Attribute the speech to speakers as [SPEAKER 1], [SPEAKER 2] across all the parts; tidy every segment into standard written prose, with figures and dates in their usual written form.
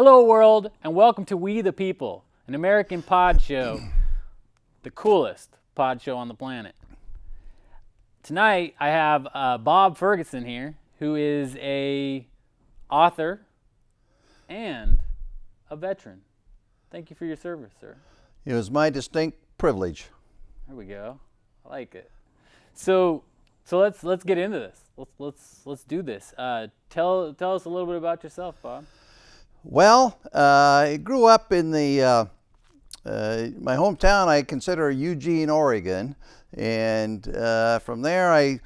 [SPEAKER 1] Hello, world, and welcome to We the People, an American pod show, the coolest pod show on the planet. Tonight, I have Bob Ferguson here, who is a author and a veteran. Thank you for your service, sir.
[SPEAKER 2] It was my distinct privilege.
[SPEAKER 1] There we go. I like it. So let's get into this. Let's do this. Tell us a little bit about yourself, Bob.
[SPEAKER 2] Well, I grew up in my hometown. I consider Eugene, Oregon, and from there I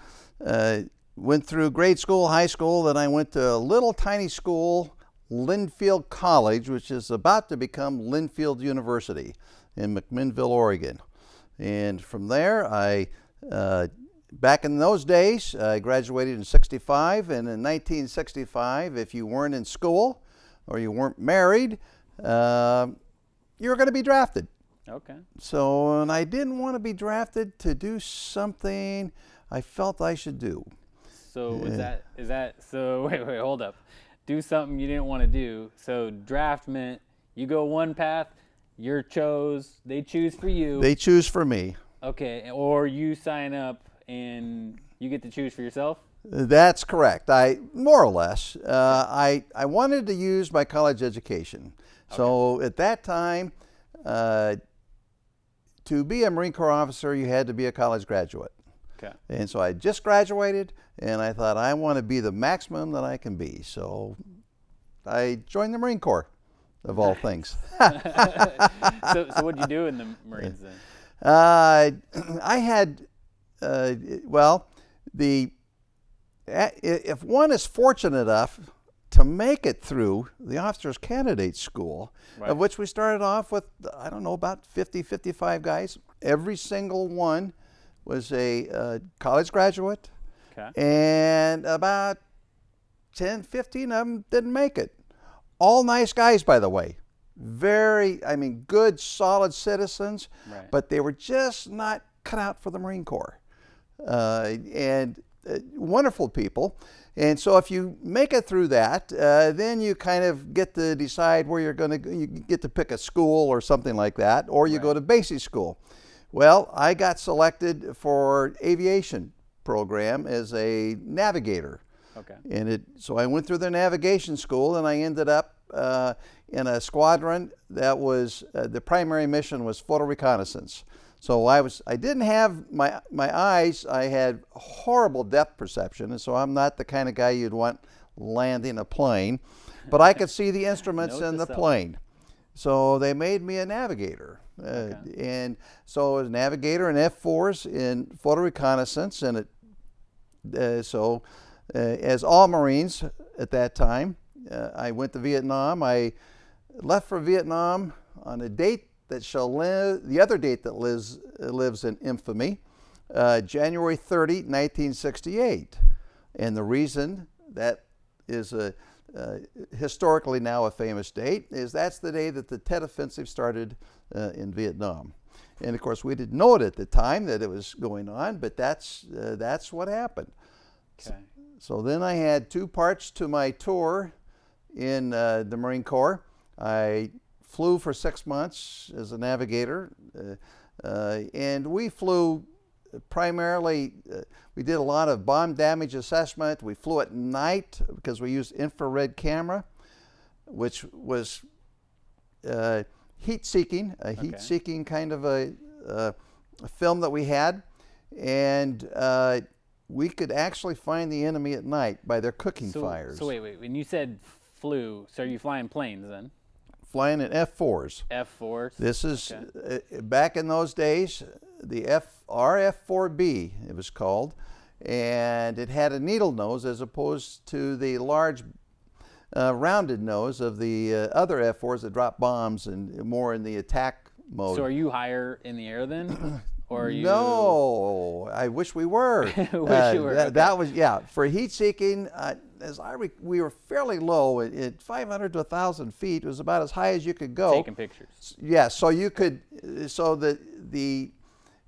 [SPEAKER 2] went through grade school, high school. Then I went to a little tiny school, Linfield College, which is about to become Linfield University in McMinnville, Oregon. And from there, back in those days, I graduated in '65, and in 1965, if you weren't in school or you weren't married, you were going to be drafted.
[SPEAKER 1] Okay.
[SPEAKER 2] So, and I didn't want to be drafted to do something I felt I should do.
[SPEAKER 1] So wait, hold up. Do something you didn't want to do. So draft meant you go one path, they choose for you.
[SPEAKER 2] They choose for me.
[SPEAKER 1] Okay, or you sign up and you get to choose for yourself?
[SPEAKER 2] That's correct. More or less. I wanted to use my college education.
[SPEAKER 1] Okay.
[SPEAKER 2] So at that time, to be a Marine Corps officer, you had to be a college graduate.
[SPEAKER 1] Okay.
[SPEAKER 2] And so I just graduated, and I thought I want to be the maximum that I can be. So I joined the Marine Corps, of all things.
[SPEAKER 1] So what did you do in the Marines then?
[SPEAKER 2] I had, if one is fortunate enough to make it through the Officers Candidate School,
[SPEAKER 1] Right.
[SPEAKER 2] of which we started off with, I don't know, about 50, 55 guys. Every single one was a college graduate,
[SPEAKER 1] Okay.
[SPEAKER 2] and about 10, 15 of them didn't make it. All nice guys, by the way. Good, solid citizens,
[SPEAKER 1] Right.
[SPEAKER 2] but they were just not cut out for the Marine Corps. Wonderful people. And so if you make it through that, then you kind of get to decide where you get to pick a school or something like that, or you
[SPEAKER 1] Right.
[SPEAKER 2] go to basic school. Well, I got selected for aviation program as a navigator.
[SPEAKER 1] Okay.
[SPEAKER 2] So I went through the navigation school, and I ended up in a squadron that was, the primary mission was photo reconnaissance. So I didn't have my eyes. I had horrible depth perception, and so I'm not the kind of guy you'd want landing a plane, but I could see the instruments in the plane. So they made me a navigator.
[SPEAKER 1] Okay.
[SPEAKER 2] And so I was a navigator in F4s in photo reconnaissance, and as all Marines at that time, I went to Vietnam. I left for Vietnam on a date that shall live, the other date that lives in infamy, January 30, 1968. And the reason that is historically now a famous date is that's the day that the Tet Offensive started in Vietnam. And of course, we didn't know it at the time that it was going on, but that's what happened.
[SPEAKER 1] Okay.
[SPEAKER 2] So then I had two parts to my tour in the Marine Corps. I flew for 6 months as a navigator, and we flew primarily, we did a lot of bomb damage assessment. We flew at night because we used infrared camera, which was heat-seeking, heat-seeking kind of a film that we had. And we could actually find the enemy at night by their cooking fires.
[SPEAKER 1] So wait, when you said flew, so are you flying planes then?
[SPEAKER 2] Flying in F4s.
[SPEAKER 1] F4s?
[SPEAKER 2] This is, back in those days, the RF-4B, it was called, and it had a needle nose as opposed to the large rounded nose of the other F4s that drop bombs and more in the attack mode.
[SPEAKER 1] So are you higher in the air then? Or are you...
[SPEAKER 2] No, I wish we were.
[SPEAKER 1] Wish you were.
[SPEAKER 2] That was, yeah, for heat seeking, we were fairly low at 500 to 1,000 feet. It was about as high as you could go.
[SPEAKER 1] Taking pictures.
[SPEAKER 2] Yeah, so you could, so the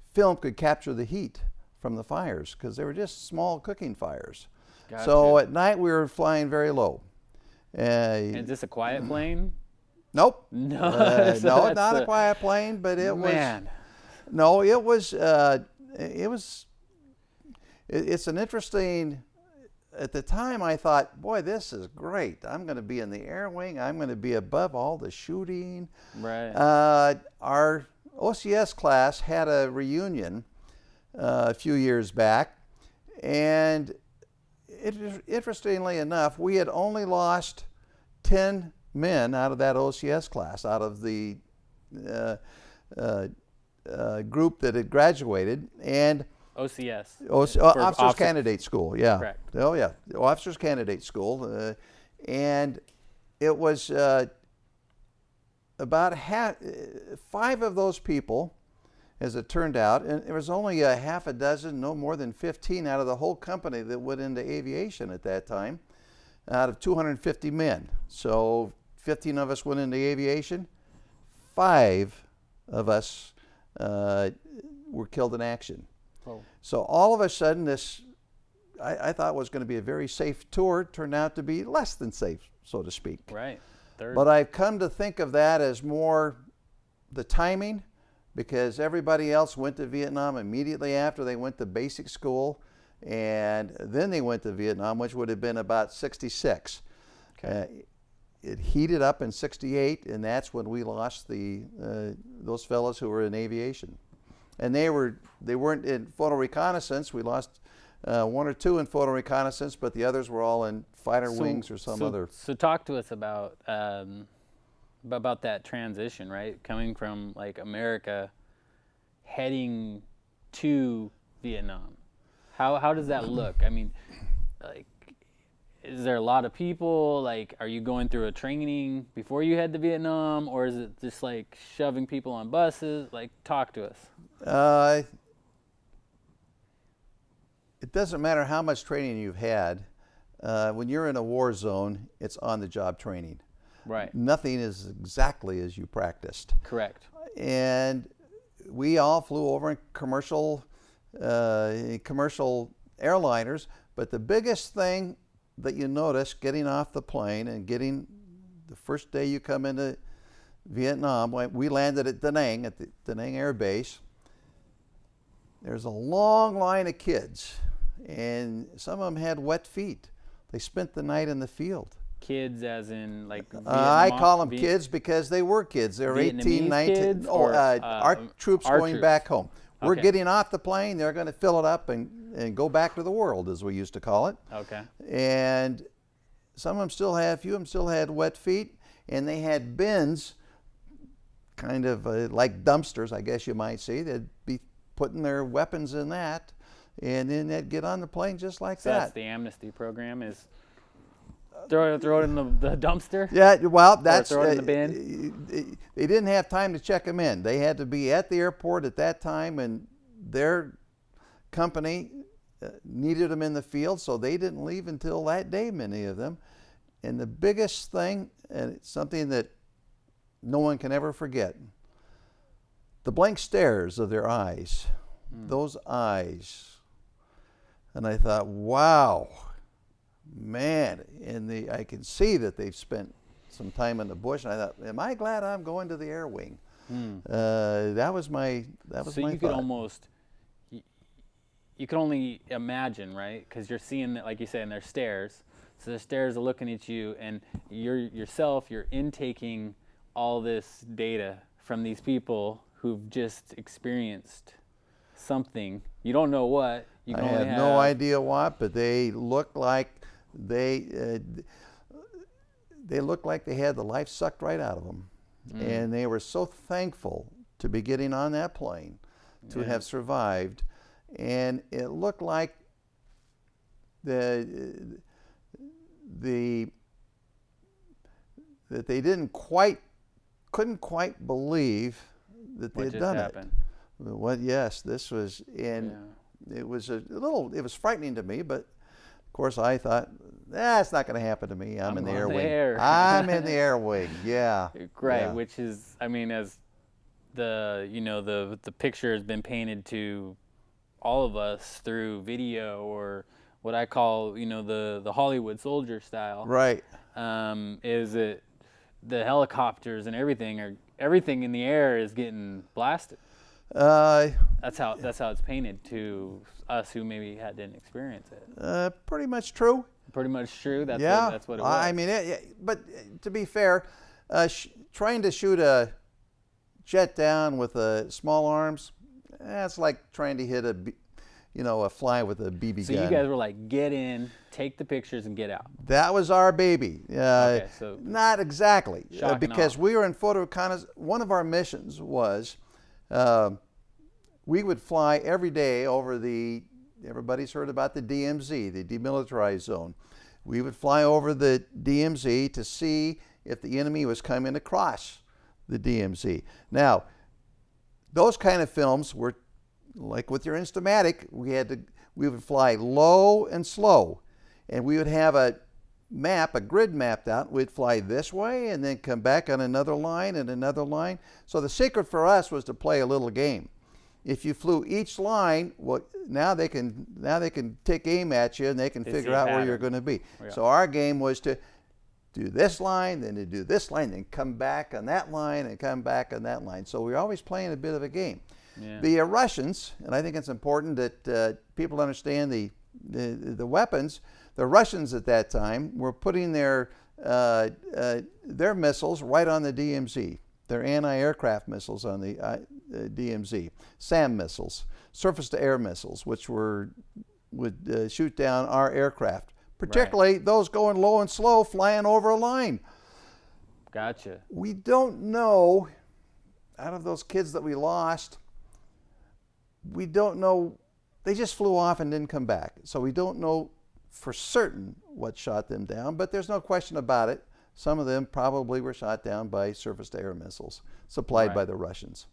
[SPEAKER 2] film could capture the heat from the fires because they were just small cooking fires.
[SPEAKER 1] Gotcha.
[SPEAKER 2] So at night we were flying very low.
[SPEAKER 1] Is this a quiet plane?
[SPEAKER 2] Nope.
[SPEAKER 1] No.
[SPEAKER 2] No, not a quiet plane, but it
[SPEAKER 1] Man.
[SPEAKER 2] was. No, it was. It was. It's an interesting. At the time, I thought, boy, this is great. I'm going to be in the air wing. I'm going to be above all the shooting.
[SPEAKER 1] Right.
[SPEAKER 2] Our OCS class had a reunion a few years back, and interestingly enough, we had only lost 10 men out of that OCS class, out of the group that had graduated, and
[SPEAKER 1] OCS.
[SPEAKER 2] Officers Candidate School, yeah.
[SPEAKER 1] Correct.
[SPEAKER 2] Oh, yeah, Officers Candidate School. And it was about 5 of those people, as it turned out, and there was only a half a dozen, no more than 15 out of the whole company that went into aviation at that time, out of 250 men. So 15 of us went into aviation. 5 of us were killed in action.
[SPEAKER 1] Oh.
[SPEAKER 2] So all of a sudden, this I thought was going to be a very safe tour turned out to be less than safe, so to speak.
[SPEAKER 1] Right.
[SPEAKER 2] But I've come to think of that as more the timing, because everybody else went to Vietnam immediately after they went to basic school, and then they went to Vietnam, which would have been about 66.
[SPEAKER 1] Okay.
[SPEAKER 2] It heated up in 68, and that's when we lost those fellows who were in aviation. And they weren't in photo reconnaissance. We lost 1 or 2 in photo reconnaissance, but the others were all in fighter wings or some other.
[SPEAKER 1] So talk to us about that transition, right? Coming from like America, heading to Vietnam. How does that look? I mean, like, is there a lot of people? Like, are you going through a training before you head to Vietnam, or is it just like shoving people on buses? Like, talk to us.
[SPEAKER 2] It doesn't matter how much training you've had. When you're in a war zone, it's on-the-job training.
[SPEAKER 1] Right.
[SPEAKER 2] Nothing is exactly as you practiced.
[SPEAKER 1] Correct.
[SPEAKER 2] And we all flew over in commercial airliners, but the biggest thing that you notice getting off the plane and getting the first day you come into Vietnam, we landed at Da Nang, at the Da Nang Air Base. There's a long line of kids, and some of them had wet feet. They spent the night in the field.
[SPEAKER 1] Kids as in like
[SPEAKER 2] I call them kids because they were kids. They were 18, 19.
[SPEAKER 1] Kids,
[SPEAKER 2] our troops
[SPEAKER 1] our
[SPEAKER 2] going
[SPEAKER 1] troops.
[SPEAKER 2] back home. We're
[SPEAKER 1] Okay.
[SPEAKER 2] getting off the plane. They're going to fill it up and go back to the world, as we used to call it.
[SPEAKER 1] Okay.
[SPEAKER 2] And some of them still had, a few of them still had wet feet, and they had bins, kind of like dumpsters, I guess you might say. They'd be putting their weapons in that, and then they'd get on the plane just like
[SPEAKER 1] So
[SPEAKER 2] that.
[SPEAKER 1] that's the amnesty program, is throw it in the dumpster?
[SPEAKER 2] Yeah, well, that's
[SPEAKER 1] throw it in the bin?
[SPEAKER 2] They didn't have time to check them in. They had to be at the airport at that time, and their company needed them in the field, so they didn't leave until that day, many of them. And the biggest thing, and it's something that no one can ever forget, the blank stares of their eyes, those eyes. And I thought, wow, man, and I can see that they've spent some time in the bush, and I thought, am I glad I'm going to the air wing? That was my
[SPEAKER 1] So
[SPEAKER 2] my
[SPEAKER 1] you could
[SPEAKER 2] thought.
[SPEAKER 1] almost, you can only imagine, right? Because you're seeing, like you said, and there's stairs. So the stairs are looking at you, and you're intaking all this data from these people who've just experienced something. You don't know what. You
[SPEAKER 2] I
[SPEAKER 1] can only
[SPEAKER 2] have no idea what, but they looked like they looked like they had the life sucked right out of them, and they were so thankful to be getting on that plane, to have survived, and it looked like that they couldn't quite believe that
[SPEAKER 1] what
[SPEAKER 2] they'd
[SPEAKER 1] just
[SPEAKER 2] done
[SPEAKER 1] happened.
[SPEAKER 2] it. Well, yes, this was, and it was it was frightening to me, but of course I thought, it's not going to happen to me. I'm in the air wing. I'm in the air wing. Yeah.
[SPEAKER 1] Right,
[SPEAKER 2] Yeah.
[SPEAKER 1] which is, I mean, as the picture has been painted to all of us through video or what I call, the Hollywood soldier style.
[SPEAKER 2] Right.
[SPEAKER 1] Is it the helicopters and everything in the air is getting blasted. That's how it's painted to us who maybe didn't experience it.
[SPEAKER 2] Pretty much true.
[SPEAKER 1] Pretty much true. That's what it was.
[SPEAKER 2] I mean, but to be fair, trying to shoot a jet down with small arms, it's like trying to hit a fly with a BB gun.
[SPEAKER 1] So you guys were like, get in, take the pictures, and get out.
[SPEAKER 2] That was our baby.
[SPEAKER 1] Okay, so
[SPEAKER 2] not exactly,
[SPEAKER 1] shock
[SPEAKER 2] because
[SPEAKER 1] and awe.
[SPEAKER 2] we were in photo reconnaissance. One of our missions was we would fly every day over everybody's heard about the DMZ, the demilitarized zone. We would fly over the DMZ to see if the enemy was coming across the DMZ. Now, those kind of films were like with your Instamatic. We would fly low and slow, and we would have a grid mapped out. We'd fly this way and then come back on another line and another line. So the secret for us was to play a little game. If you flew each line, well, now they can take aim at you and they can figure out where you're going to be.
[SPEAKER 1] Yeah.
[SPEAKER 2] So our game was to do this line, then to do this line, then come back on that line and come back on that line. So we're always playing a bit of a game.
[SPEAKER 1] Yeah.
[SPEAKER 2] The Russians, and I think it's important that people understand the weapons. The Russians at that time were putting their missiles right on the DMZ. Their anti-aircraft missiles on the DMZ, SAM missiles, surface-to-air missiles, which would shoot down our aircraft, particularly those going low and slow, flying over a line.
[SPEAKER 1] Gotcha.
[SPEAKER 2] We don't know, out of those kids that we lost, we don't know, they just flew off and didn't come back. So we don't know for certain what shot them down, but there's no question about it. Some of them probably were shot down by surface-to-air missiles supplied by the Russians.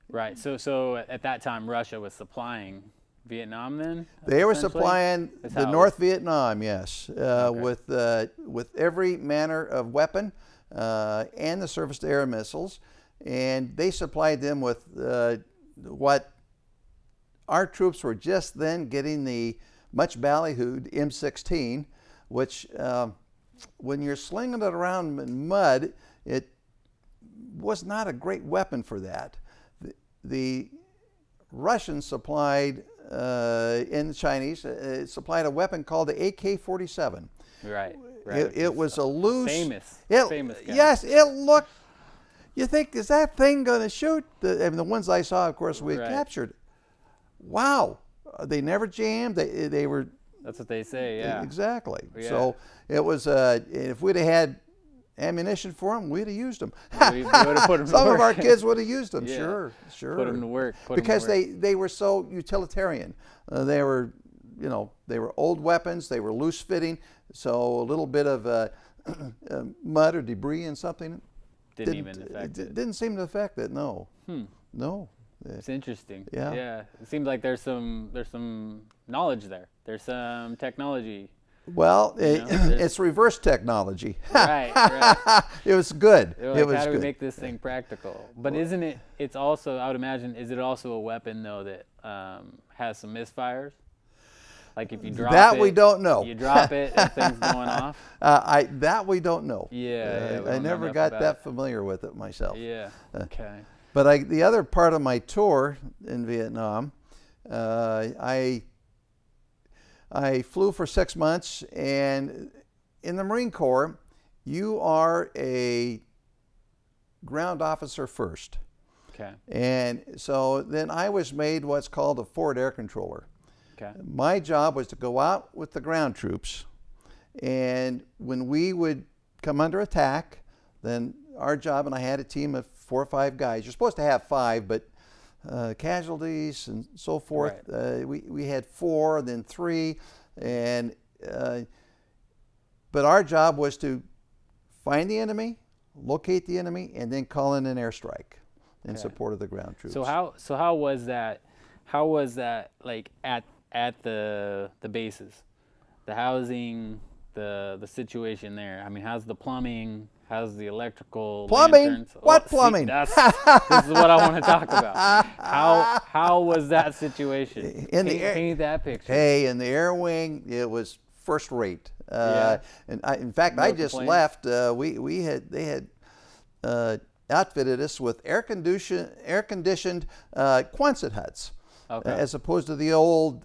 [SPEAKER 1] Right. So at that time, Russia was supplying Vietnam then?
[SPEAKER 2] They were supplying the North Vietnam, yes,
[SPEAKER 1] Okay.
[SPEAKER 2] with every manner of weapon and the surface-to-air missiles. And they supplied them with what our troops were just then getting, the much ballyhooed M16, which when you're slinging it around in mud, it was not a great weapon for that. The Russians supplied, and the Chinese supplied a weapon called the AK-47.
[SPEAKER 1] Right.
[SPEAKER 2] It was a loose,
[SPEAKER 1] famous guy.
[SPEAKER 2] Yes, it looked. You think, is that thing going to shoot? The ones I saw, of course, we had captured. Wow, they never jammed. They were.
[SPEAKER 1] That's what they say. Yeah.
[SPEAKER 2] Exactly.
[SPEAKER 1] Yeah.
[SPEAKER 2] So it was. If we'd have had ammunition for them, we'd have used them.
[SPEAKER 1] We would have put them to
[SPEAKER 2] Some
[SPEAKER 1] work.
[SPEAKER 2] of our kids would have used them.
[SPEAKER 1] Yeah.
[SPEAKER 2] Sure.
[SPEAKER 1] Put them to work.
[SPEAKER 2] Because they were so utilitarian. They were, they were old weapons. They were loose fitting. So a little bit of mud or debris and something
[SPEAKER 1] didn't even affect it.
[SPEAKER 2] Didn't seem to affect it. No. No.
[SPEAKER 1] It's interesting.
[SPEAKER 2] Yeah.
[SPEAKER 1] It seems like there's some knowledge there. There's some technology.
[SPEAKER 2] Well, it's reverse technology.
[SPEAKER 1] Right.
[SPEAKER 2] It was good.
[SPEAKER 1] Like,
[SPEAKER 2] it was
[SPEAKER 1] how do we
[SPEAKER 2] good.
[SPEAKER 1] make this thing practical? But isn't it? It's also, I would imagine, is it also a weapon though that has some misfires? Like if you drop
[SPEAKER 2] that
[SPEAKER 1] it,
[SPEAKER 2] we don't know.
[SPEAKER 1] You drop it and things going off.
[SPEAKER 2] That we don't know.
[SPEAKER 1] Yeah.
[SPEAKER 2] I never got that familiar with it myself.
[SPEAKER 1] Yeah. Okay.
[SPEAKER 2] But the other part of my tour in Vietnam, I flew for 6 months, and in the Marine Corps, you are a ground officer first.
[SPEAKER 1] Okay.
[SPEAKER 2] And so then I was made what's called a forward air controller.
[SPEAKER 1] Okay.
[SPEAKER 2] My job was to go out with the ground troops, and when we would come under attack, then our job, and I had a team of 4 or 5 guys. You're supposed to have 5, but casualties and so forth.
[SPEAKER 1] Right.
[SPEAKER 2] We had 4, then 3, and but our job was to find the enemy, locate the enemy, and then call in an airstrike in support of the ground troops.
[SPEAKER 1] So how was that? How was that like at the bases, the housing, the situation there? I mean, how's the plumbing? has the electrical
[SPEAKER 2] Plumbing?
[SPEAKER 1] lanterns.
[SPEAKER 2] What
[SPEAKER 1] See,
[SPEAKER 2] plumbing?
[SPEAKER 1] this is what I want to talk about. How was that situation? Paint that picture.
[SPEAKER 2] Hey, in the air wing, it was first rate.
[SPEAKER 1] Yeah.
[SPEAKER 2] And in fact,
[SPEAKER 1] No
[SPEAKER 2] I just
[SPEAKER 1] complaints?
[SPEAKER 2] left. They had outfitted us with air conditioned Quonset huts,
[SPEAKER 1] Okay.
[SPEAKER 2] as opposed to the old,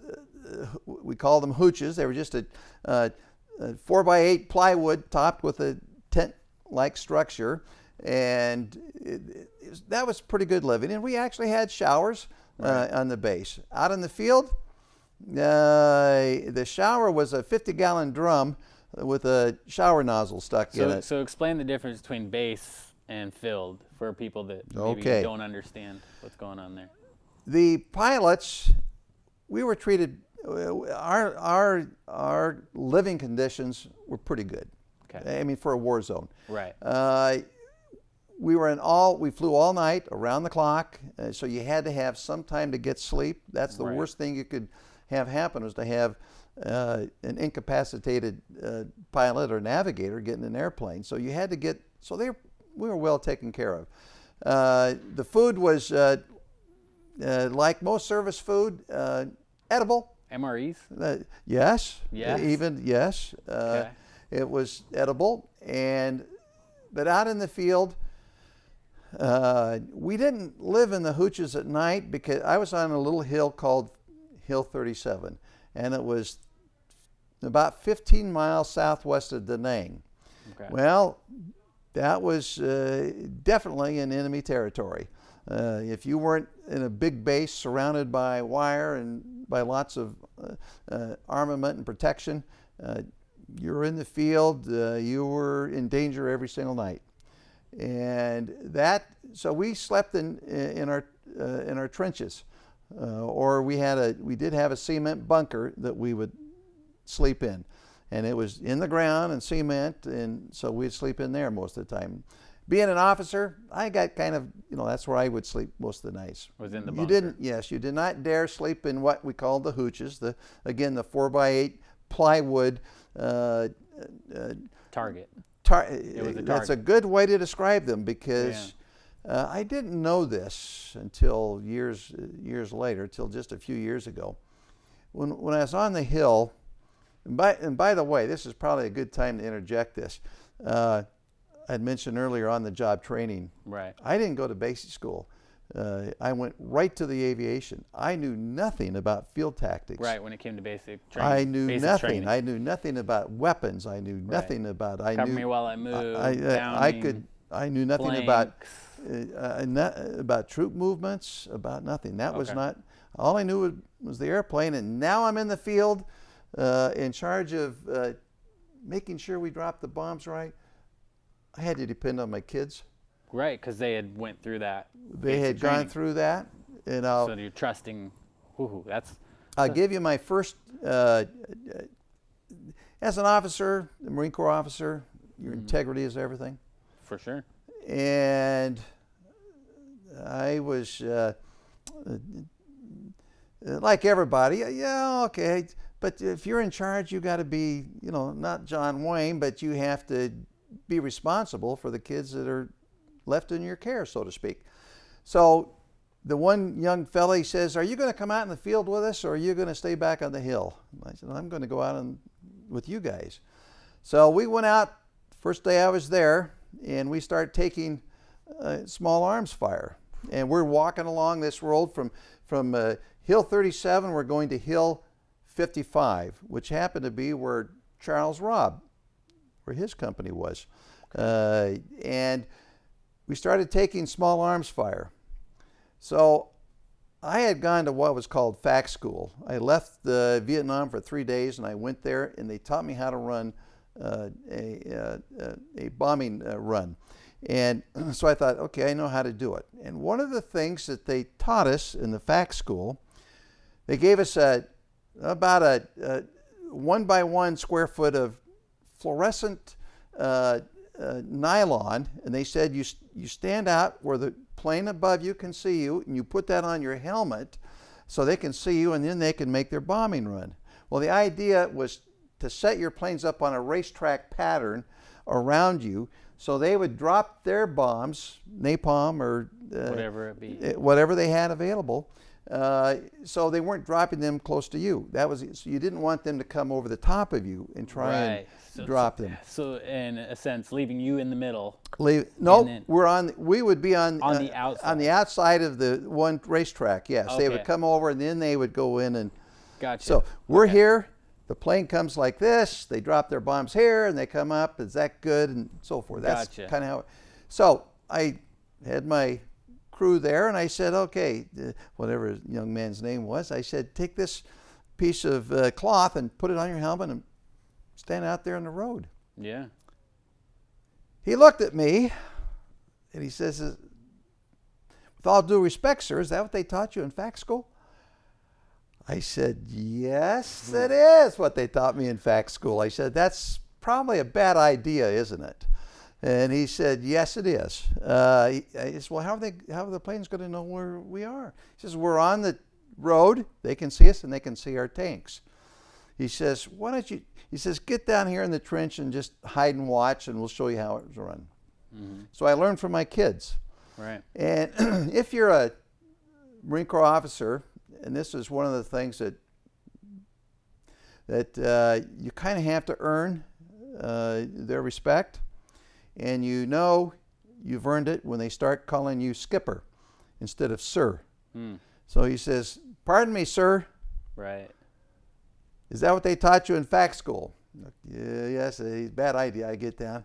[SPEAKER 2] we call them hooches. They were just a 4x8 plywood topped with a tent-like structure, and that was pretty good living. And we actually had showers on the base. Out in the field, the shower was a 50-gallon drum with a shower nozzle stuck in it.
[SPEAKER 1] So explain the difference between base and filled for people that maybe
[SPEAKER 2] Okay.
[SPEAKER 1] don't understand what's going on there.
[SPEAKER 2] The pilots, we were treated. Our living conditions were pretty good.
[SPEAKER 1] Okay.
[SPEAKER 2] I mean, for a war zone.
[SPEAKER 1] Right.
[SPEAKER 2] We flew all night around the clock, so you had to have some time to get sleep. That's the
[SPEAKER 1] Right.
[SPEAKER 2] worst thing you could have happen, was to have an incapacitated pilot or navigator get in an airplane. So you had to get. We were well taken care of. The food was like most service food, edible.
[SPEAKER 1] MREs?
[SPEAKER 2] Yes.
[SPEAKER 1] Yes?
[SPEAKER 2] Even yes.
[SPEAKER 1] Okay.
[SPEAKER 2] It was edible, but out in the field, we didn't live in the hooches at night, because I was on a little hill called Hill 37, and it was about 15 miles southwest of Da Nang.
[SPEAKER 1] Okay.
[SPEAKER 2] Well, that was definitely in enemy territory. If you weren't in a big base surrounded by wire and by lots of armament and protection, you were in the field, you were in danger every single night. And so we slept in our trenches, or we did have a cement bunker that we would sleep in, and it was in the ground and cement, and so we'd sleep in there most of the time. Being an officer, I got kind of, that's where I would sleep most of the nights.
[SPEAKER 1] Was in the
[SPEAKER 2] You
[SPEAKER 1] bunker.
[SPEAKER 2] you did not dare sleep in what we called the hooches, the 4x8 plywood.
[SPEAKER 1] Target. It was a
[SPEAKER 2] That's a
[SPEAKER 1] target.
[SPEAKER 2] good way to describe them, because I didn't know this until years later, till just a few years ago. When I was on the hill, and by the way, this is probably a good time to interject this. I'd mentioned earlier on the job training.
[SPEAKER 1] Right.
[SPEAKER 2] I didn't go to basic school. I went right to the aviation. I knew nothing about field tactics.
[SPEAKER 1] Right, when it came to basic training.
[SPEAKER 2] I knew
[SPEAKER 1] basic
[SPEAKER 2] nothing.
[SPEAKER 1] training.
[SPEAKER 2] I knew nothing about weapons. I knew nothing about.
[SPEAKER 1] Cover me while I move.
[SPEAKER 2] I knew nothing
[SPEAKER 1] flanks.
[SPEAKER 2] about troop movements. About nothing. That was
[SPEAKER 1] Okay.
[SPEAKER 2] not. All I knew was the airplane. And now I'm in the field, in charge of making sure we dropped the bombs right. I had to depend on my kids.
[SPEAKER 1] Right, because they had went through that.
[SPEAKER 2] They
[SPEAKER 1] basic
[SPEAKER 2] had gone
[SPEAKER 1] training.
[SPEAKER 2] through that, and
[SPEAKER 1] So you're trusting.
[SPEAKER 2] I'll give you my first. As an officer, a Marine Corps officer, your integrity is everything.
[SPEAKER 1] For sure.
[SPEAKER 2] And I was like everybody. Yeah, okay. But if you're in charge, you got to be, not John Wayne, but you have to be responsible for the kids that are left in your care, so to speak. So the one young fella, he says, "Are you going to come out in the field with us, or are you going to stay back on the hill?" I said, "I'm going to go out with you guys." So we went out first day I was there, and we started taking small arms fire. And we're walking along this road from Hill 37. We're going to Hill 55, which happened to be where Charles Robb, where his company was. And we started taking small arms fire. So I had gone to what was called FAC school. I left Vietnam for 3 days, and I went there, and they taught me how to run a bombing run. And so I thought, okay, I know how to do it. And one of the things that they taught us in the FAC school, they gave us about a 1 by 1 square foot of fluorescent nylon, and they said you stand out where the plane above you can see you, and you put that on your helmet so they can see you, and then they can make their bombing run. Well, the idea was to set your planes up on a racetrack pattern around you So they would drop their bombs, napalm or
[SPEAKER 1] Whatever it be.
[SPEAKER 2] whatever they had available. So they weren't dropping them close to you. So you didn't want them to come over the top of you and try and drop them.
[SPEAKER 1] So in a sense, leaving you in the middle.
[SPEAKER 2] No, we would be on
[SPEAKER 1] the outside.
[SPEAKER 2] on the outside of the one racetrack. Yes, they would
[SPEAKER 1] Okay.
[SPEAKER 2] come over and then they would go in and.
[SPEAKER 1] Gotcha.
[SPEAKER 2] So we're here. The plane comes like this. They drop their bombs here and they come up. Is that good? And so forth. That's
[SPEAKER 1] Gotcha.
[SPEAKER 2] kind of how. So I had my crew there and I said, okay, whatever the young man's name was, I said, take this piece of cloth and put it on your helmet and stand out there on the road.
[SPEAKER 1] Yeah.
[SPEAKER 2] He looked at me and he says, with all due respect, sir, is that what they taught you in fact school? I said, yes, it is what they taught me in fact school. I said, that's probably a bad idea, isn't it? And he said, yes, it is. I said, well, how are the planes going to know where we are? He says, we're on the road. They can see us and they can see our tanks. He says, why don't you, he says, get down here in the trench and just hide and watch and we'll show you how it's run. Mm-hmm. So I learned from my kids.
[SPEAKER 1] Right.
[SPEAKER 2] And if you're a Marine Corps officer, and this is one of the things that you kind of have to earn their respect, and you know you've earned it when they start calling you skipper instead of sir. So he says, pardon me, sir.
[SPEAKER 1] Right.
[SPEAKER 2] Is that what they taught you in fact school? Yeah, yes, a bad idea. I get down.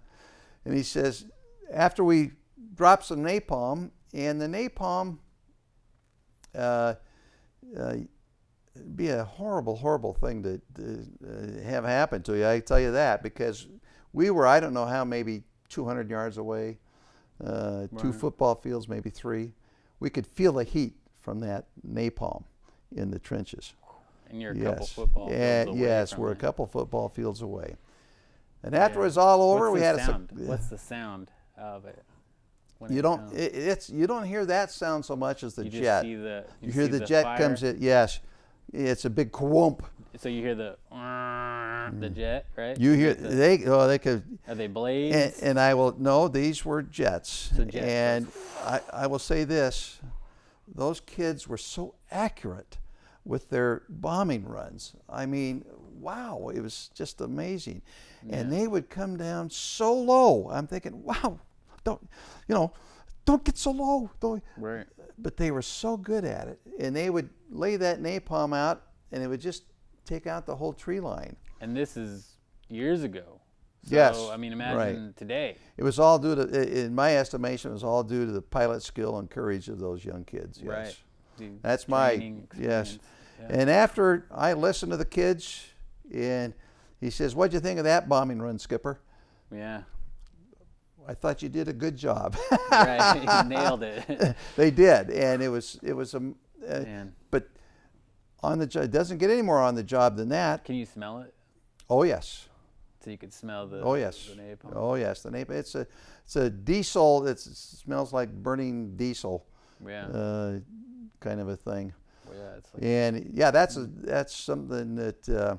[SPEAKER 2] And he says, after we drop some napalm, and the napalm be a horrible, horrible thing to have happen to you. I tell you that because we were, I don't know how, maybe 200 yards away, 2 football fields, maybe 3. We could feel the heat from that napalm in the trenches.
[SPEAKER 1] And you're a couple football fields away.
[SPEAKER 2] Yes, we're a couple football fields away. And after it was all over, we had
[SPEAKER 1] What's the sound of it?
[SPEAKER 2] You don't. You don't hear that sound so much as the jet.
[SPEAKER 1] You
[SPEAKER 2] hear the jet
[SPEAKER 1] fire.
[SPEAKER 2] comes in. Yes, it's a big kwomp.
[SPEAKER 1] So you hear the jet, right?
[SPEAKER 2] You hear they could.
[SPEAKER 1] Are they blades?
[SPEAKER 2] And I will no. These were jets.
[SPEAKER 1] So jets.
[SPEAKER 2] And I will say this: those kids were so accurate with their bombing runs. I mean, wow! It was just amazing. Yeah. And they would come down so low. I'm thinking, wow. Don't get so low.
[SPEAKER 1] Right.
[SPEAKER 2] But they were so good at it. And they would lay that napalm out, and it would just take out the whole tree line.
[SPEAKER 1] And this is years ago. So,
[SPEAKER 2] yes.
[SPEAKER 1] I mean, imagine today.
[SPEAKER 2] It was all due to, in my estimation, it was all due to the pilot skill and courage of those young kids. Yes.
[SPEAKER 1] Right.
[SPEAKER 2] That's my, yes. Yeah. And after I listened to the kids, and he says, what'd you think of that bombing run, Skipper?
[SPEAKER 1] Yeah.
[SPEAKER 2] I thought you did a good job.
[SPEAKER 1] Right, you nailed it.
[SPEAKER 2] They did, and it was but on the job, it doesn't get any more on the job than that.
[SPEAKER 1] Can you smell it?
[SPEAKER 2] Oh yes.
[SPEAKER 1] So you could smell the.
[SPEAKER 2] Oh yes.
[SPEAKER 1] The napalm.
[SPEAKER 2] Oh yes, the napalm. It's a diesel. It smells like burning diesel.
[SPEAKER 1] Yeah.
[SPEAKER 2] Kind of a thing.
[SPEAKER 1] Well, yeah, it's like.
[SPEAKER 2] And yeah, that's something that.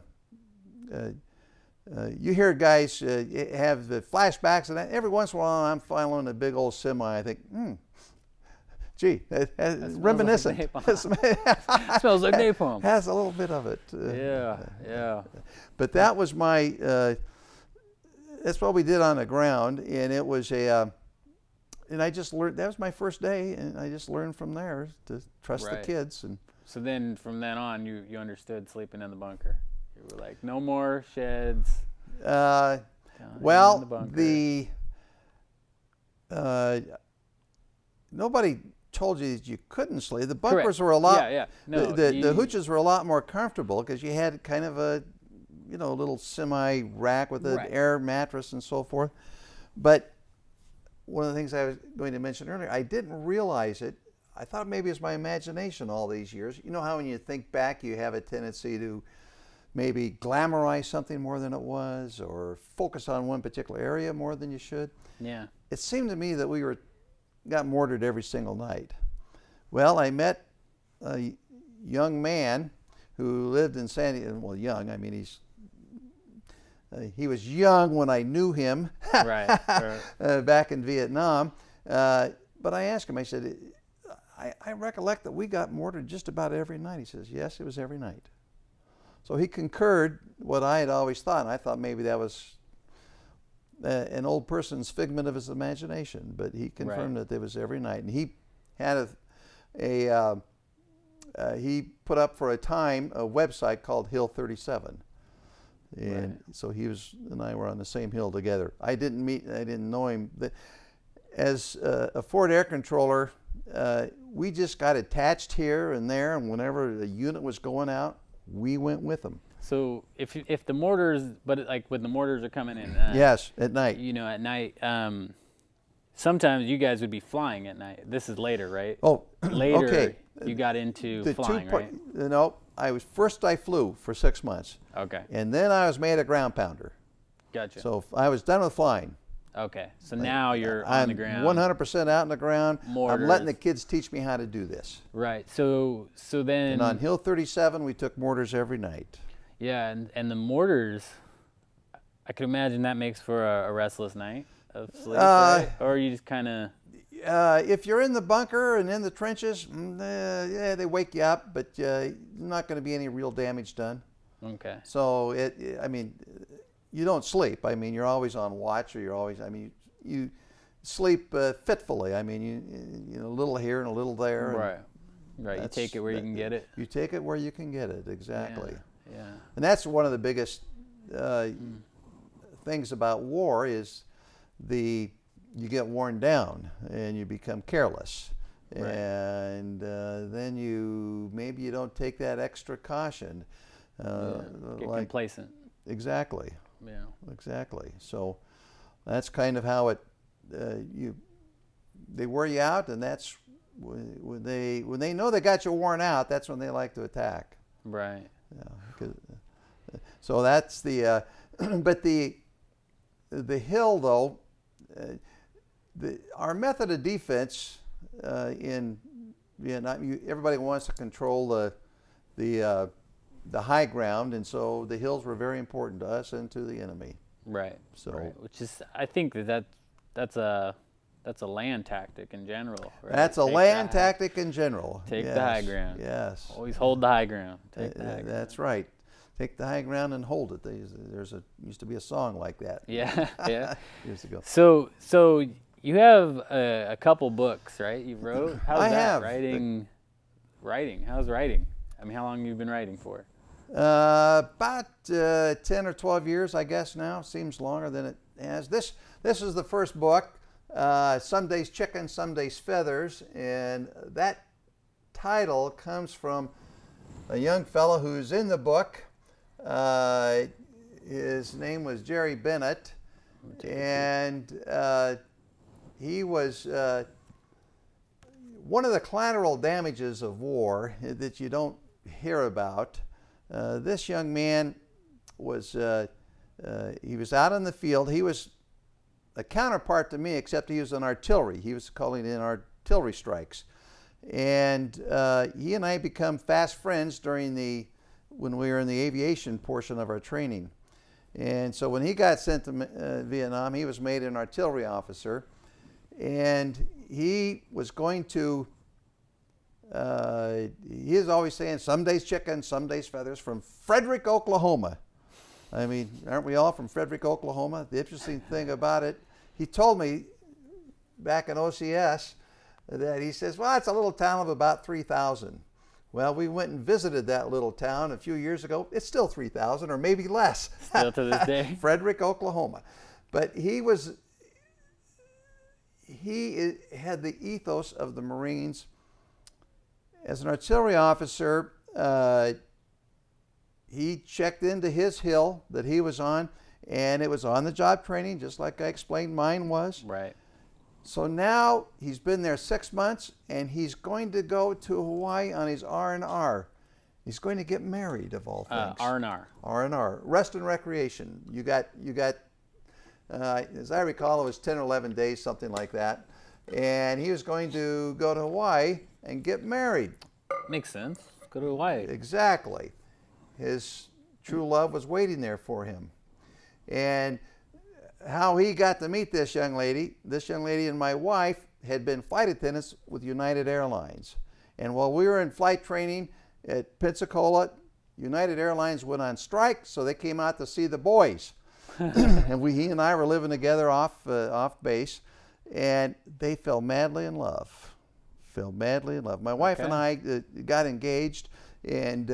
[SPEAKER 2] You hear guys have the flashbacks, and every once in a while I'm following a big old semi. I think, gee, reminiscent.
[SPEAKER 1] Like smells like napalm.
[SPEAKER 2] Has a little bit of it.
[SPEAKER 1] Yeah.
[SPEAKER 2] But that was my. That's what we did on the ground, and it was and I just learned. That was my first day, and I just learned from there to trust the kids. And
[SPEAKER 1] so then, from then on, you understood sleeping in the bunker. You were like, no more sheds.
[SPEAKER 2] Well, nobody told you that you couldn't sleep. The bunkers were a lot.
[SPEAKER 1] Yeah. No,
[SPEAKER 2] the hooches were a lot more comfortable because you had kind of a, little semi rack with an air mattress and so forth. But one of the things I was going to mention earlier, I didn't realize it. I thought maybe it's my imagination all these years. You know how when you think back, you have a tendency to maybe glamorize something more than it was, or focus on one particular area more than you should.
[SPEAKER 1] Yeah.
[SPEAKER 2] It seemed to me that we got mortared every single night. Well, I met a young man who lived in San Diego. Well, young, I mean, he's he was young when I knew him
[SPEAKER 1] Right. Right.
[SPEAKER 2] back in Vietnam. But I asked him, I said, I recollect that we got mortared just about every night. He says, yes, it was every night. So he concurred what I had always thought, and I thought maybe that was an old person's figment of his imagination, but he confirmed that it was every night. And he had he put up for a time a website called Hill 37. And so he and I were on the same hill together. I didn't know him. As a Ford air controller, we just got attached here and there, and whenever the unit was going out, we went with them.
[SPEAKER 1] So if the mortars, but like when the mortars are coming in,
[SPEAKER 2] yes, at night.
[SPEAKER 1] You know, at night. Sometimes you guys would be flying at night. This is later, right?
[SPEAKER 2] Oh,
[SPEAKER 1] later.
[SPEAKER 2] Okay.
[SPEAKER 1] You got into flying, right?
[SPEAKER 2] No, I flew for 6 months.
[SPEAKER 1] Okay.
[SPEAKER 2] And then I was made a ground pounder.
[SPEAKER 1] Gotcha.
[SPEAKER 2] So I was done with flying.
[SPEAKER 1] Okay. So now you're on the ground.
[SPEAKER 2] I'm 100% out on the ground.
[SPEAKER 1] Mortars.
[SPEAKER 2] I'm letting the kids teach me how to do this.
[SPEAKER 1] Right. So then.
[SPEAKER 2] And on Hill 37, we took mortars every night.
[SPEAKER 1] Yeah, and the mortars, I could imagine that makes for a restless night of sleep, right? Or you just kind of.
[SPEAKER 2] If you're in the bunker and in the trenches, yeah, they wake you up, but not going to be any real damage done.
[SPEAKER 1] Okay.
[SPEAKER 2] So you don't sleep. I mean, you're always on watch, or you sleep fitfully. I mean, you know, a little here and a little there.
[SPEAKER 1] Right. Right. You take it where you can get it.
[SPEAKER 2] You take it where you can get it. Exactly.
[SPEAKER 1] Yeah.
[SPEAKER 2] And that's one of the biggest things about war is you get worn down and you become careless. Right. And then maybe you don't take that extra caution.
[SPEAKER 1] Get complacent.
[SPEAKER 2] Exactly.
[SPEAKER 1] Yeah.
[SPEAKER 2] Exactly. So that's kind of how they wear you out, and that's when they know they got you worn out. That's when they like to attack.
[SPEAKER 1] Right.
[SPEAKER 2] Yeah. So that's the but the hill though. Our method of defense in Vietnam, everybody wants to control the high ground, and so the hills were very important to us and to the enemy.
[SPEAKER 1] Right.
[SPEAKER 2] So,
[SPEAKER 1] which is, I think that's a land tactic in general. Right?
[SPEAKER 2] That's a land tactic in general.
[SPEAKER 1] Take the high ground.
[SPEAKER 2] Yes.
[SPEAKER 1] Always hold the high ground. Take the high ground.
[SPEAKER 2] That's right. Take the high ground and hold it. Used to be a song like that.
[SPEAKER 1] Yeah, yeah.
[SPEAKER 2] Years ago.
[SPEAKER 1] So you have a couple books, right? You wrote. How's
[SPEAKER 2] I
[SPEAKER 1] that?
[SPEAKER 2] have.
[SPEAKER 1] Writing. How's writing? I mean, how long have you been writing for?
[SPEAKER 2] About 10 or 12 years, I guess now. Seems longer than it has. This is the first book. Some days chicken, some days feathers, and that title comes from a young fellow who's in the book. His name was Jerry Bennett, and he was one of the collateral damages of war that you don't hear about. This young man was he was out in the field. He was a counterpart to me, except he was in artillery. He was calling in artillery strikes, and he and I become fast friends when we were in the aviation portion of our training. And so when he got sent to Vietnam, he was made an artillery officer, and he was going to he is always saying some days chicken, some days feathers, from Frederick, Oklahoma. I mean, aren't we all from Frederick, Oklahoma? The interesting thing about it, he told me back in OCS that he says, well, it's a little town of about 3,000. Well, we went and visited that little town a few years ago. It's still 3,000 or maybe less.
[SPEAKER 1] Still to this day.
[SPEAKER 2] Frederick, Oklahoma. But he had the ethos of the Marines. As an artillery officer, he checked into his hill that he was on, and it was on the job training, just like I explained mine was.
[SPEAKER 1] Right.
[SPEAKER 2] So now he's been there 6 months, and he's going to go to Hawaii on his R&R. He's going to get married, of all things.
[SPEAKER 1] R&R.
[SPEAKER 2] R&R, rest and recreation. You got. As I recall, it was 10 or 11 days, something like that. And he was going to go to Hawaii and get married.
[SPEAKER 1] Makes sense. Go to Hawaii.
[SPEAKER 2] Exactly. His true love was waiting there for him. And how he got to meet this young lady and my wife had been flight attendants with United Airlines. And while we were in flight training at Pensacola, United Airlines went on strike, so they came out to see the boys. And he and I were living together off base, and they fell madly in love. My wife and I got engaged, and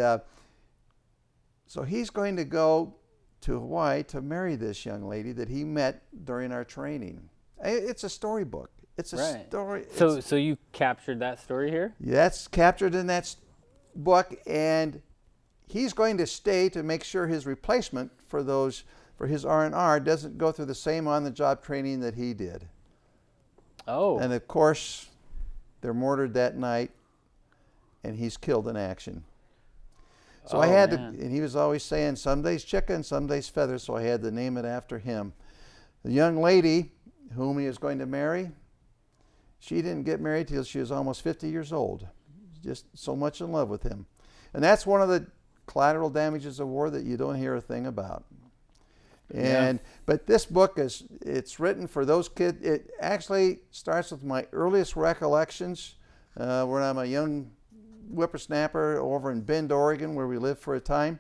[SPEAKER 2] so he's going to go to Hawaii to marry this young lady that he met during our training. It's a storybook. It's a story.
[SPEAKER 1] So you captured that story here?
[SPEAKER 2] That's captured in that book, and he's going to stay to make sure his replacement for his R&R doesn't go through the same on-the-job training that he did.
[SPEAKER 1] Oh.
[SPEAKER 2] And of course, they're mortared that night, and he's killed in action. So I had to, and he was always saying, some days chicken, some days feather, so I had to name it after him. The young lady whom he was going to marry, she didn't get married till she was almost 50 years old. Just so much in love with him. And that's one of the collateral damages of war that you don't hear a thing about. But this book it's written for those kids. It actually starts with my earliest recollections when I'm a young whippersnapper over in Bend, Oregon, where we lived for a time.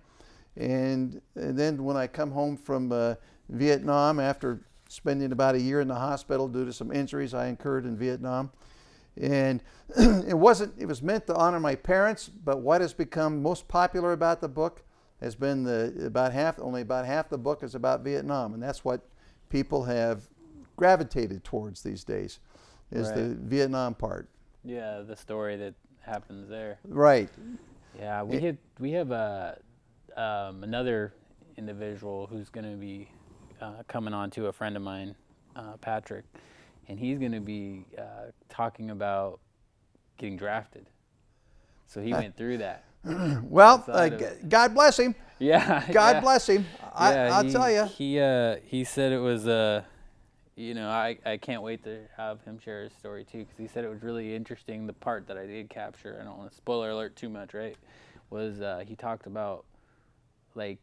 [SPEAKER 2] And then when I come home from Vietnam after spending about a year in the hospital due to some injuries I incurred in Vietnam. And it was meant to honor my parents, but what has become most popular about the book has been only about half the book is about Vietnam, and that's what people have gravitated towards these days, is the Vietnam part.
[SPEAKER 1] Yeah, the story that happens there.
[SPEAKER 2] Right.
[SPEAKER 1] Yeah, we have another individual who's going to be coming on to a friend of mine, Patrick, and he's going to be talking about getting drafted. So he went through that.
[SPEAKER 2] Well, God bless him.
[SPEAKER 1] Yeah.
[SPEAKER 2] God bless him. I'll tell you.
[SPEAKER 1] He said it was I can't wait to have him share his story too, because he said it was really interesting. The part that I did capture, I don't want to spoiler alert too much, right? Was he talked about, like,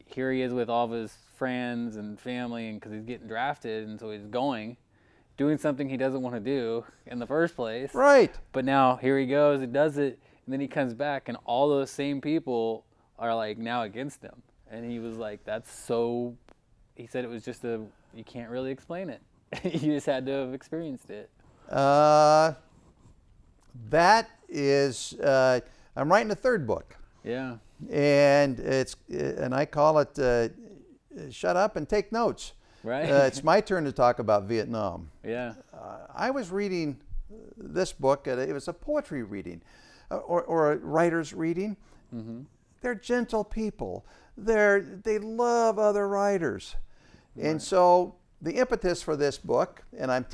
[SPEAKER 1] here he is with all of his friends and family, and because he's getting drafted, and so he's doing something he doesn't want to do in the first place.
[SPEAKER 2] Right.
[SPEAKER 1] But now here he goes, he does it, and then he comes back, and all those same people are like now against him. And he was like, he said it was just you can't really explain it. You just had to have experienced it.
[SPEAKER 2] That is, I'm writing a third book.
[SPEAKER 1] Yeah.
[SPEAKER 2] And I call it Shut Up and Take Notes.
[SPEAKER 1] Right.
[SPEAKER 2] It's my turn to talk about Vietnam.
[SPEAKER 1] Yeah.
[SPEAKER 2] I was reading this book, it was a poetry reading or a writer's reading. Mm-hmm. They're gentle people. They love other writers. Right. And so the impetus for this book, and I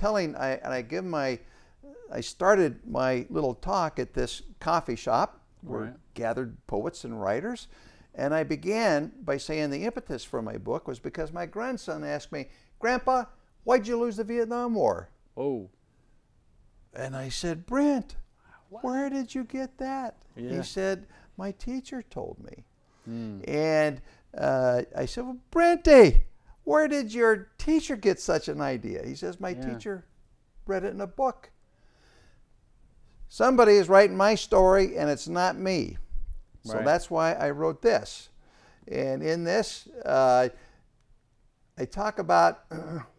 [SPEAKER 2] started my little talk at this coffee shop where gathered poets and writers. And I began by saying the impetus for my book was because my grandson asked me, "Grandpa, why'd you lose the Vietnam War?"
[SPEAKER 1] Oh.
[SPEAKER 2] And I said, "Brent, where did you get that?" Yeah. He said, "My teacher told me." And I said, "Well, Brenty, where did your teacher get such an idea?" He says, "My teacher read it in a book." Somebody is writing my story, and it's not me. So that's why I wrote this. And in this, I talk about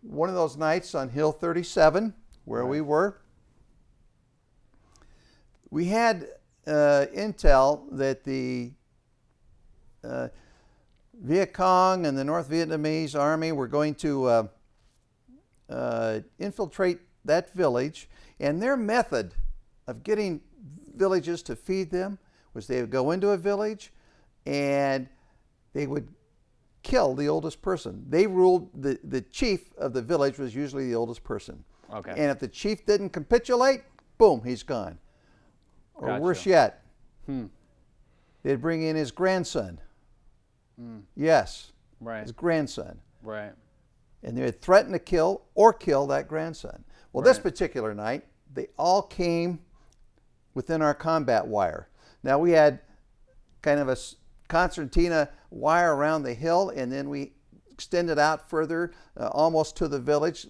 [SPEAKER 2] one of those nights on Hill 37, where we were. We had intel that the Viet Cong and the North Vietnamese Army were going to infiltrate that village, and their method of getting villages to feed them was they would go into a village and they would kill the oldest person. They ruled, the chief of the village was usually the oldest person.
[SPEAKER 1] Okay.
[SPEAKER 2] And if the chief didn't capitulate, boom, he's gone. Or worse yet, they'd bring in his grandson. Yes, his grandson.
[SPEAKER 1] Right.
[SPEAKER 2] And they would threaten to kill that grandson. Well, this particular night, they all came within our combat wire. Now, we had kind of a concertina wire around the hill, and then we extended out further, almost to the village,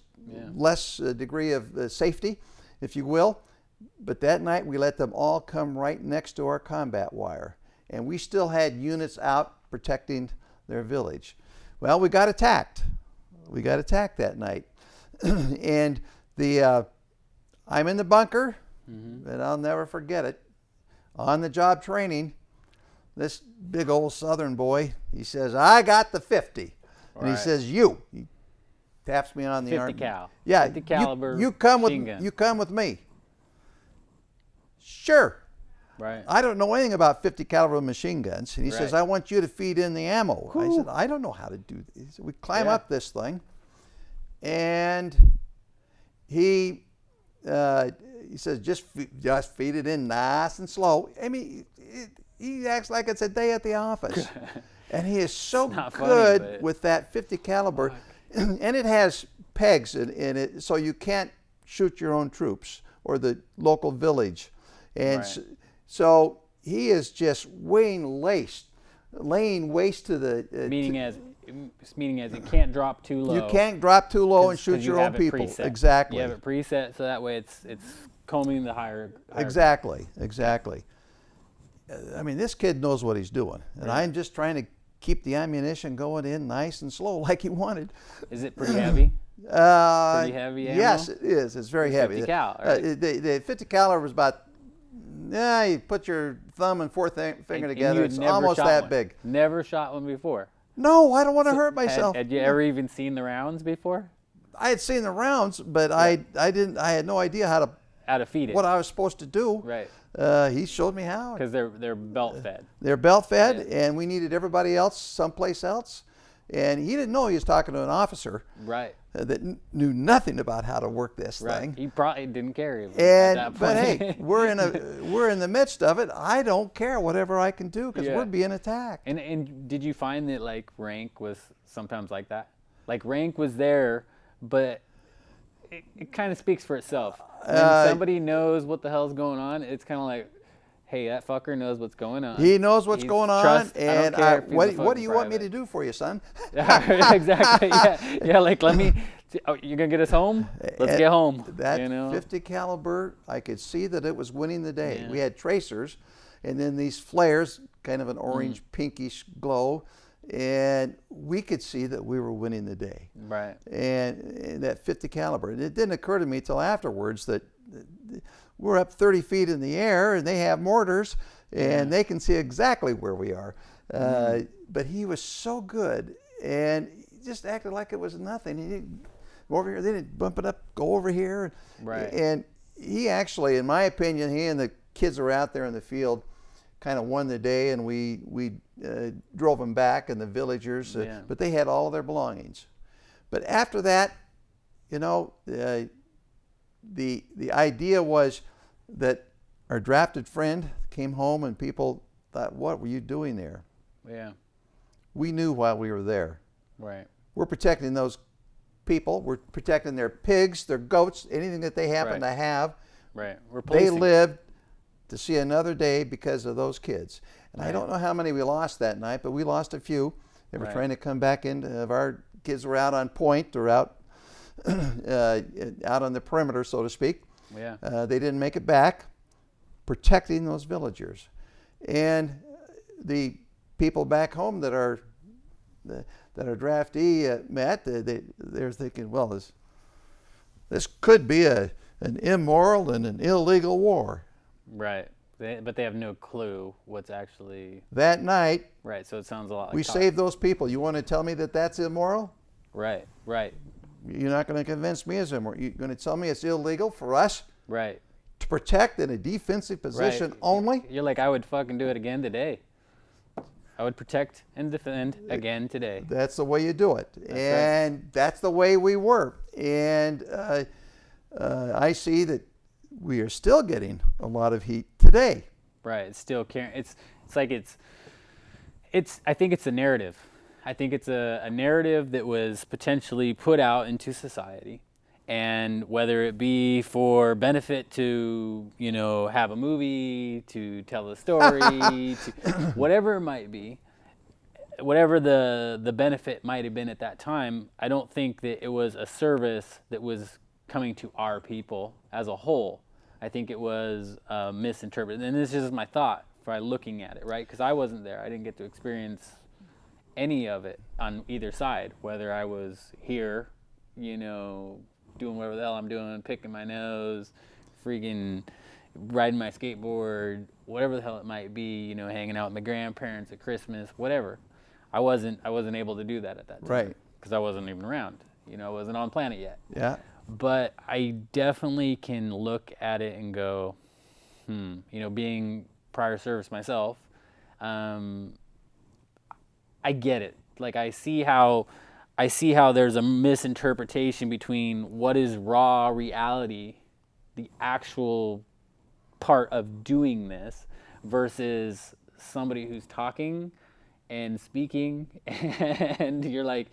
[SPEAKER 2] less degree of safety, if you will. But that night we let them all come right next to our combat wire, and we still had units out protecting their village. Well, we got attacked. We got attacked that night, and I'm in the bunker, and I'll never forget it. On the job training, this big old Southern boy, he says, "I got the 50," and he says, He taps me on the
[SPEAKER 1] 50
[SPEAKER 2] arm.
[SPEAKER 1] cal.
[SPEAKER 2] Yeah,
[SPEAKER 1] 50 caliber
[SPEAKER 2] you come
[SPEAKER 1] machine gun.
[SPEAKER 2] You come with me. Sure.
[SPEAKER 1] Right.
[SPEAKER 2] I don't know anything about 50 caliber machine guns. And he says, "I want you to feed in the ammo." I said, "I don't know how to do this." So we climb up this thing, and he says, just feed it in nice and slow. I mean, he acts like it's a day at the office. And he is so good with that 50 caliber. And it has pegs in it, so you can't shoot your own troops or the local village. And so he is just laying waste to the...
[SPEAKER 1] meaning as you can't drop too low.
[SPEAKER 2] You can't drop too low and shoot your own people.
[SPEAKER 1] Preset.
[SPEAKER 2] Exactly.
[SPEAKER 1] You have it preset, so that way it's combing the higher
[SPEAKER 2] Exactly. I mean, this kid knows what he's doing. And I'm just trying to keep the ammunition going in nice and slow like he wanted.
[SPEAKER 1] Is it pretty heavy? Pretty heavy ammo?
[SPEAKER 2] Yes, it is. It's very heavy.
[SPEAKER 1] 50 cal, right?
[SPEAKER 2] The 50 caliber was about, you put your thumb and fourth finger together, it's almost that big.
[SPEAKER 1] Never shot one before?
[SPEAKER 2] No, I don't want to hurt myself.
[SPEAKER 1] Had you ever even seen the rounds before?
[SPEAKER 2] I had seen the rounds, but I had no idea how to
[SPEAKER 1] feed it.
[SPEAKER 2] What I was supposed to do.
[SPEAKER 1] Right.
[SPEAKER 2] He showed me how.
[SPEAKER 1] Because they're belt fed.
[SPEAKER 2] They're belt fed, and we needed everybody else someplace else. And he didn't know he was talking to an officer.
[SPEAKER 1] Right.
[SPEAKER 2] That knew nothing about how to work this thing.
[SPEAKER 1] He probably didn't care even
[SPEAKER 2] at
[SPEAKER 1] that point.
[SPEAKER 2] But hey, we're in the midst of it. I don't care whatever I can do because we're being attacked.
[SPEAKER 1] And did you find that like rank was sometimes like that? Like rank was there, but it kind of speaks for itself. When somebody knows what the hell's going on, it's kind of like, hey, that fucker knows what's going on.
[SPEAKER 2] He knows what's going on, and what do you want me to do for you, son?
[SPEAKER 1] Exactly. Yeah. Like let me. Oh, you're gonna get us home? Let's get home.
[SPEAKER 2] That 50 caliber, I could see that it was winning the day. We had tracers, and then these flares, kind of an orange pinkish glow, and we could see that we were winning the day.
[SPEAKER 1] Right.
[SPEAKER 2] And that 50 caliber, and it didn't occur to me till afterwards that we're up 30 feet in the air, and they have mortars, and they can see exactly where we are. But he was so good, and he just acted like it was nothing. He didn't go over here, they didn't bump it up, go over here.
[SPEAKER 1] Right.
[SPEAKER 2] And he actually, in my opinion, he and the kids who were out there in the field kind of won the day, and we drove them back, and the villagers, but they had all of their belongings. But after that, the idea was that our drafted friend came home, and people thought, "What were you doing there?"
[SPEAKER 1] Yeah.
[SPEAKER 2] We knew while we were there.
[SPEAKER 1] Right.
[SPEAKER 2] We're protecting those people. We're protecting their pigs, their goats, anything that they happen to have.
[SPEAKER 1] Right.
[SPEAKER 2] They lived to see another day because of those kids. And I don't know how many we lost that night, but we lost a few. They were trying to come back in. Our kids were out on point or out on the perimeter, so to speak.
[SPEAKER 1] Yeah.
[SPEAKER 2] They didn't make it back, protecting those villagers. And the people back home that our draftee met, they're thinking, well, this could be an immoral and an illegal war.
[SPEAKER 1] Right. But they have no clue what's actually...
[SPEAKER 2] That night...
[SPEAKER 1] Right, so it sounds a lot like...
[SPEAKER 2] We saved those people. You want to tell me that that's immoral?
[SPEAKER 1] Right.
[SPEAKER 2] You're not going to convince me it's immoral. You're going to tell me it's illegal for us?
[SPEAKER 1] Right.
[SPEAKER 2] To protect in a defensive position only?
[SPEAKER 1] You're like, I would fucking do it again today. I would protect and defend again today.
[SPEAKER 2] That's the way you do it. That's the way we were. And I see that we are still getting a lot of heat today.
[SPEAKER 1] Right. It's still carrying. It's like I think it's a narrative. I think it's a narrative that was potentially put out into society, and whether it be for benefit to have a movie, to tell a story, to whatever it might be, whatever the benefit might have been at that time, I don't think that it was a service that was coming to our people as a whole. I think it was misinterpreted, and this is just my thought by looking at it, right? Because I wasn't there. I didn't get to experience any of it on either side, whether I was here, doing whatever the hell I'm doing, picking my nose, freaking riding my skateboard, whatever the hell it might be, hanging out with my grandparents at Christmas, whatever. I wasn't able to do that at that time.
[SPEAKER 2] Right.
[SPEAKER 1] Because I wasn't even around. I wasn't on planet yet.
[SPEAKER 2] Yeah.
[SPEAKER 1] But I definitely can look at it and go, being prior service myself, I get it. Like I see how there's a misinterpretation between what is raw reality, the actual part of doing this, versus somebody who's talking and speaking, and you're like,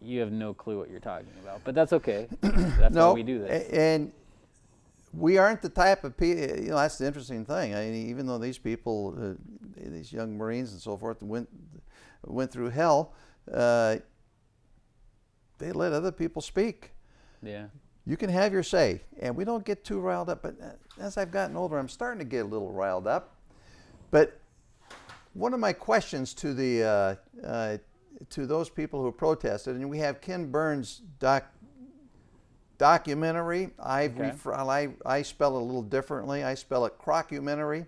[SPEAKER 1] you have no clue what you're talking about. But that's okay. That's why we do this.
[SPEAKER 2] And we aren't the type of people, that's the interesting thing. I mean, even though these people, these young Marines and so forth, went through hell, they let other people speak.
[SPEAKER 1] Yeah.
[SPEAKER 2] You can have your say, and we don't get too riled up. But as I've gotten older, I'm starting to get a little riled up. But one of my questions to the to those people who protested, and we have Ken Burns' documentary. I spell it a little differently. I spell it crockumentary,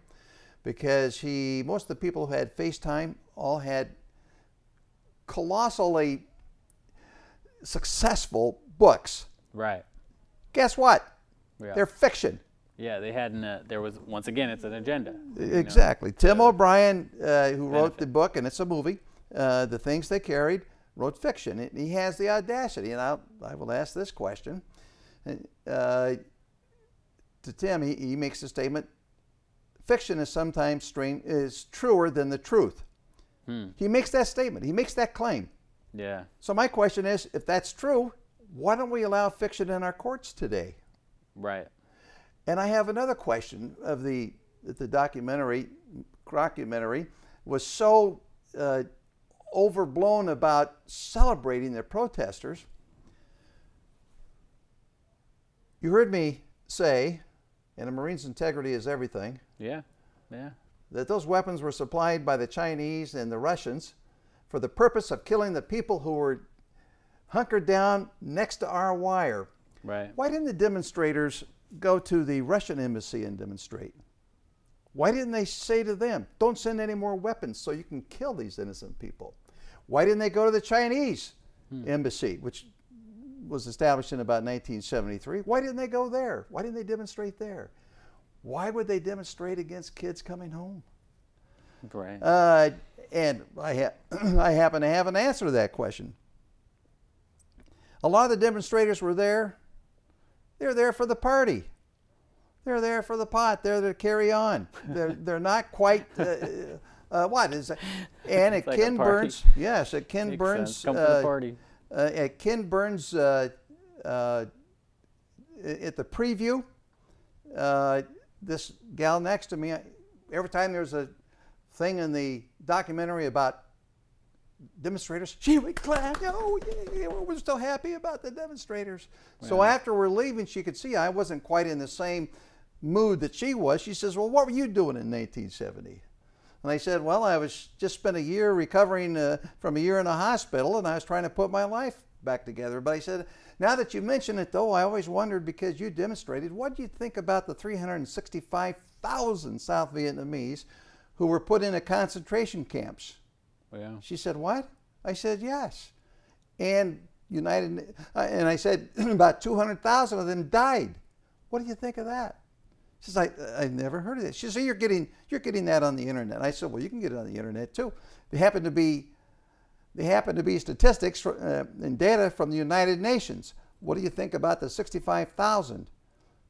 [SPEAKER 2] because most of the people who had FaceTime all had colossally successful books.
[SPEAKER 1] Right.
[SPEAKER 2] Guess what?
[SPEAKER 1] Yeah.
[SPEAKER 2] They're fiction.
[SPEAKER 1] Yeah, they had there was, once again, it's an agenda.
[SPEAKER 2] Exactly. Tim O'Brien, who wrote the book, and it's a movie, The Things They Carried, wrote fiction. And he has the audacity, and I will ask this question. To Tim, he makes a statement, fiction is sometimes is truer than the truth. He makes that statement. He makes that claim.
[SPEAKER 1] Yeah.
[SPEAKER 2] So my question is, if that's true, why don't we allow fiction in our courts today?
[SPEAKER 1] Right.
[SPEAKER 2] And I have another question of the crockumentary was so overblown about celebrating the protesters. You heard me say, and a Marine's integrity is everything.
[SPEAKER 1] Yeah. Yeah.
[SPEAKER 2] That those weapons were supplied by the Chinese and the Russians for the purpose of killing the people who were hunkered down next to our wire.
[SPEAKER 1] Right.
[SPEAKER 2] Why didn't the demonstrators go to the Russian embassy and demonstrate? Why didn't they say to them, don't send any more weapons so you can kill these innocent people? Why didn't they go to the Chinese embassy, which was established in about 1973? Why didn't they go there? Why didn't they demonstrate there? Why would they demonstrate against kids coming home?
[SPEAKER 1] Right.
[SPEAKER 2] And I happen to have an answer to that question. A lot of the demonstrators were there. They're there for the party. They're there for the pot. They're there to carry on. They're not quite what is it? And at
[SPEAKER 1] like
[SPEAKER 2] Ken Burns, yes, at Ken
[SPEAKER 1] Makes
[SPEAKER 2] Burns,
[SPEAKER 1] sense. Come to the party.
[SPEAKER 2] at Ken Burns, at the preview, this gal next to me, every time there's a thing in the documentary about demonstrators, she would clap. Oh, yeah, we're still happy about the demonstrators. Yeah. So after we're leaving, she could see I wasn't quite in the same mood that she was. She says, well, what were you doing in 1970? And I said, well, I was just spent a year recovering from a year in a hospital, and I was trying to put my life back together. But I said, now that you mention it, though, I always wondered, because you demonstrated, what do you think about the 365,000 South Vietnamese who were put into concentration camps?
[SPEAKER 1] Yeah.
[SPEAKER 2] She said, what? I said, yes. And and I said, about 200,000 of them died. What do you think of that? She says, I've never heard of this. She said, you're getting that on the internet. I said, well, you can get it on the internet too. They happen to be statistics and data from the United Nations. What do you think about the 65,000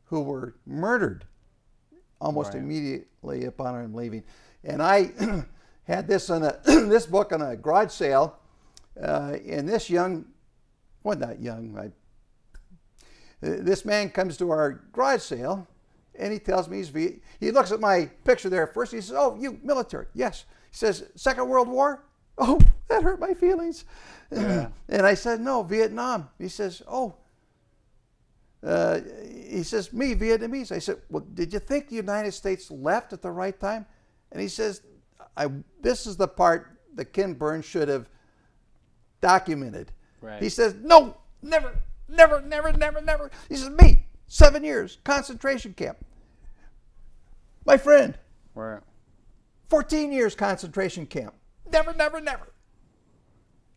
[SPEAKER 2] who were murdered almost immediately upon him leaving? And I had this on this book on a garage sale, and this this man comes to our garage sale, And he tells me he looks at my picture there first. He says, "Oh, you military?" "Yes." He says, "Second World War?" "Oh, that hurt my feelings." Yeah. And I said, "No, Vietnam." He says, "Oh." He says, "Me, Vietnamese." I said, "Well, did you think the United States left at the right time?" And he says, "This is the part that Ken Burns should have documented."
[SPEAKER 1] Right.
[SPEAKER 2] He says, "No, never, never, never, never, never." He says, "Me, 7 years, concentration camp. My friend,
[SPEAKER 1] Right.
[SPEAKER 2] 14 years concentration camp. Never, never, never."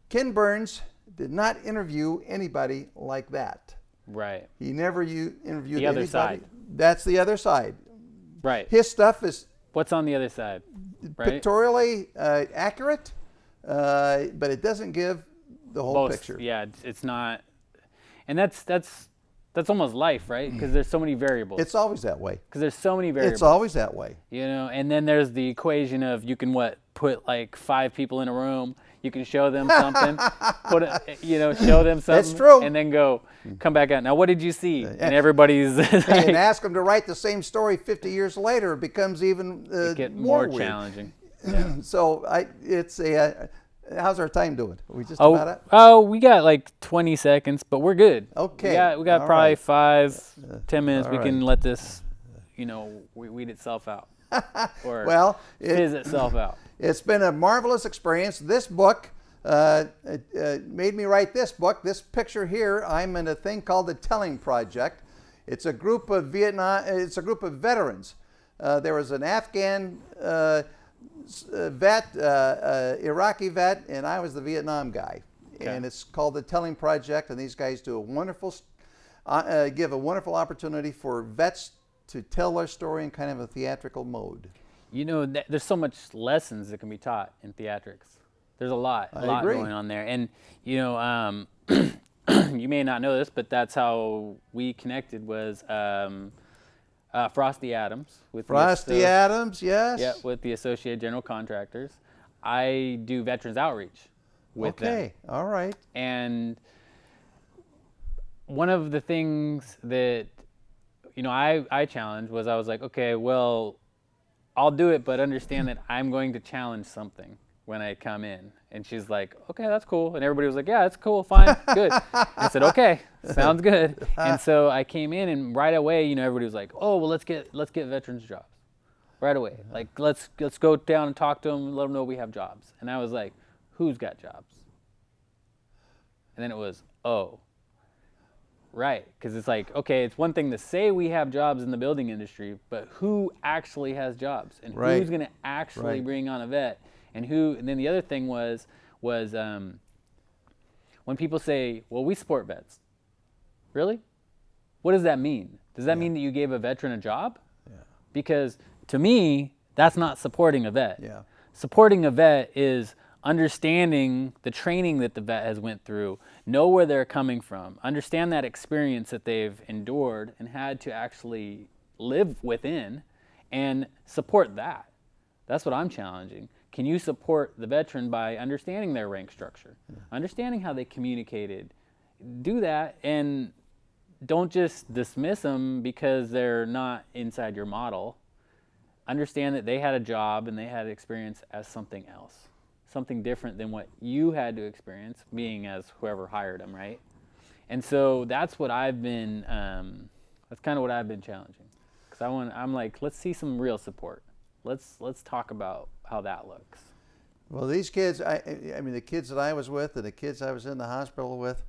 [SPEAKER 2] Ken Burns did not interview anybody like that.
[SPEAKER 1] Right.
[SPEAKER 2] He never interviewed
[SPEAKER 1] The other
[SPEAKER 2] anybody.
[SPEAKER 1] side.
[SPEAKER 2] That's the other side.
[SPEAKER 1] Right.
[SPEAKER 2] His stuff is
[SPEAKER 1] What's on the other side? Right.
[SPEAKER 2] pictorially accurate, but it doesn't give the whole picture.
[SPEAKER 1] Yeah, it's not, and that's almost life, right? Because there's so many variables.
[SPEAKER 2] It's always that way.
[SPEAKER 1] Because there's so many variables.
[SPEAKER 2] It's always that way.
[SPEAKER 1] You know, and then there's the equation of you can put like 5 people in a room. You can show them something, show them something.
[SPEAKER 2] That's true.
[SPEAKER 1] And then come back out. Now, what did you see? And everybody's
[SPEAKER 2] and ask them to write the same story 50 years later. It becomes even
[SPEAKER 1] more
[SPEAKER 2] weird.
[SPEAKER 1] challenging. Yeah.
[SPEAKER 2] So it's how's our time doing? Are we just about it?
[SPEAKER 1] Oh, we got like 20 seconds, but we're good.
[SPEAKER 2] Okay.
[SPEAKER 1] We got
[SPEAKER 2] All
[SPEAKER 1] probably
[SPEAKER 2] right.
[SPEAKER 1] 5-10 minutes.
[SPEAKER 2] All
[SPEAKER 1] We can
[SPEAKER 2] right.
[SPEAKER 1] let this, weed itself out. Or
[SPEAKER 2] Well,
[SPEAKER 1] fizz itself out.
[SPEAKER 2] It's been a marvelous experience. This book made me write this book. This picture here, I'm in a thing called the Telling Project. It's a group of veterans. There was an Afghan vet, Iraqi vet, and I was the Vietnam guy.
[SPEAKER 1] Okay.
[SPEAKER 2] And it's called the Telling Project. And these guys do give a wonderful opportunity for vets to tell their story in kind of a theatrical mode.
[SPEAKER 1] There's so much lessons that can be taught in theatrics. There's a lot
[SPEAKER 2] agree.
[SPEAKER 1] going on there. And, you may not know this, but that's how we connected was Frosty Adams.
[SPEAKER 2] Adams, yes.
[SPEAKER 1] Yeah, with the Associated General Contractors. I do veterans outreach with them.
[SPEAKER 2] Okay, all right.
[SPEAKER 1] And one of the things that, I challenged was I was like, okay, well, I'll do it, but understand that I'm going to challenge something when I come in. And she's like, okay, that's cool. And everybody was like, yeah, that's cool, fine, good. I said, okay, sounds good. And so I came in, and right away, everybody was like, oh, well, let's get veterans jobs right away. Like, let's go down and talk to them and let them know we have jobs. And I was like, who's got jobs? And then it was, oh, right. Because it's like, okay, it's one thing to say we have jobs in the building industry, but who actually has jobs? And
[SPEAKER 2] Right.
[SPEAKER 1] who's going to actually bring on a vet? And then the other thing was when people say, well, we support vets. Really? What does that mean? Does that mean that you gave a veteran a job?
[SPEAKER 2] Yeah.
[SPEAKER 1] Because to me, that's not supporting a vet.
[SPEAKER 2] Yeah.
[SPEAKER 1] Supporting a vet is understanding the training that the vet has went through, know where they're coming from, understand that experience that they've endured and had to actually live within, and support that. That's what I'm challenging. Can you support the veteran by understanding their rank structure, understanding how they communicated? Do that, and don't just dismiss them because they're not inside your model. Understand that they had a job and they had experience as something else, something different than what you had to experience, being as whoever hired them, right? And so that's what I've been, that's kind of what I've been challenging. Because I'm like, let's see some real support. Let's talk about how that looks.
[SPEAKER 2] Well, these kids, I mean, the kids that I was with and the kids I was in the hospital with,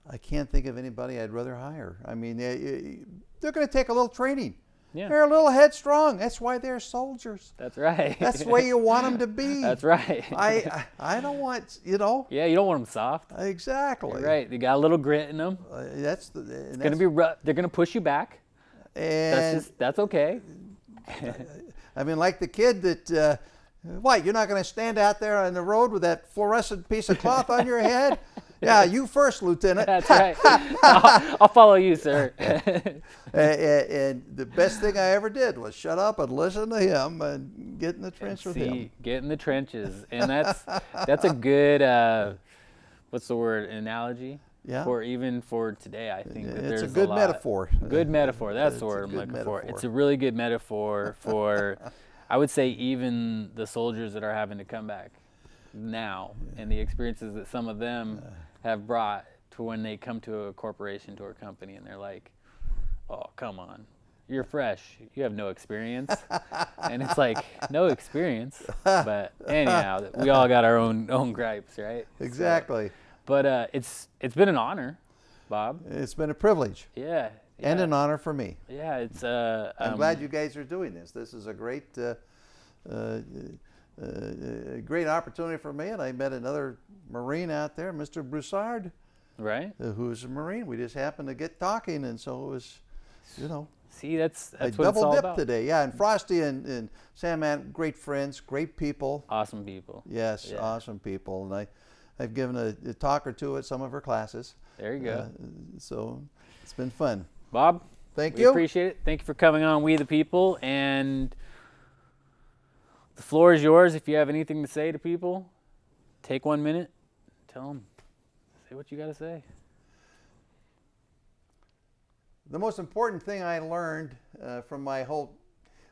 [SPEAKER 2] I can't think of anybody I'd rather hire. I mean, they're going to take a little training.
[SPEAKER 1] Yeah.
[SPEAKER 2] They're a little headstrong. That's why they're soldiers.
[SPEAKER 1] That's right.
[SPEAKER 2] That's the way you want them to be.
[SPEAKER 1] That's right.
[SPEAKER 2] I don't want,
[SPEAKER 1] Yeah, you don't want them soft.
[SPEAKER 2] Exactly.
[SPEAKER 1] You're right. They got a little grit in them.
[SPEAKER 2] It's
[SPEAKER 1] Gonna be rough. They're gonna push you back.
[SPEAKER 2] And
[SPEAKER 1] That's okay.
[SPEAKER 2] I mean, like the kid that, what, you're not going to stand out there on the road with that fluorescent piece of cloth on your head? Yeah, you first, Lieutenant.
[SPEAKER 1] That's right. I'll follow you, sir.
[SPEAKER 2] And the best thing I ever did was shut up and listen to him and get in the trench with him.
[SPEAKER 1] Get in the trenches. And that's a good, what's the word, analogy?
[SPEAKER 2] Yeah.
[SPEAKER 1] For today. I think that
[SPEAKER 2] It's
[SPEAKER 1] there's
[SPEAKER 2] a good
[SPEAKER 1] lot.
[SPEAKER 2] metaphor.
[SPEAKER 1] Good metaphor. That's
[SPEAKER 2] It's
[SPEAKER 1] the
[SPEAKER 2] a
[SPEAKER 1] word I'm
[SPEAKER 2] good
[SPEAKER 1] looking
[SPEAKER 2] metaphor.
[SPEAKER 1] for. It's a really good metaphor for, I would say, even the soldiers that are having to come back now, and the experiences that some of them have brought to when they come to a corporation, to a company, and they're like, "Oh, come on, you're fresh. You have no experience." And it's like, no experience. But anyhow, we all got our own gripes, right?
[SPEAKER 2] Exactly.
[SPEAKER 1] So, but it's been an honor, Bob.
[SPEAKER 2] It's been a privilege
[SPEAKER 1] Yeah.
[SPEAKER 2] and an honor for me.
[SPEAKER 1] Yeah, it's
[SPEAKER 2] I'm glad you guys are doing this. This is a great great opportunity for me, and I met another Marine out there, Mr. Broussard,
[SPEAKER 1] right.
[SPEAKER 2] who's a Marine. We just happened to get talking, and so it was,
[SPEAKER 1] See, that's
[SPEAKER 2] I
[SPEAKER 1] what it's all
[SPEAKER 2] double dipped
[SPEAKER 1] about.
[SPEAKER 2] today. Yeah, and Frosty and Sam Ann, great friends, great people.
[SPEAKER 1] Awesome people.
[SPEAKER 2] Yes,
[SPEAKER 1] Yeah.
[SPEAKER 2] awesome people. And I've given a talk or two at some of her classes.
[SPEAKER 1] There you go.
[SPEAKER 2] So it's been fun.
[SPEAKER 1] Bob,
[SPEAKER 2] Thank
[SPEAKER 1] we
[SPEAKER 2] you.
[SPEAKER 1] appreciate it. Thank you for coming on We the People, and the floor is yours. If you have anything to say to people, take 1 minute, tell them, say what you got to say.
[SPEAKER 2] The most important thing I learned from my whole,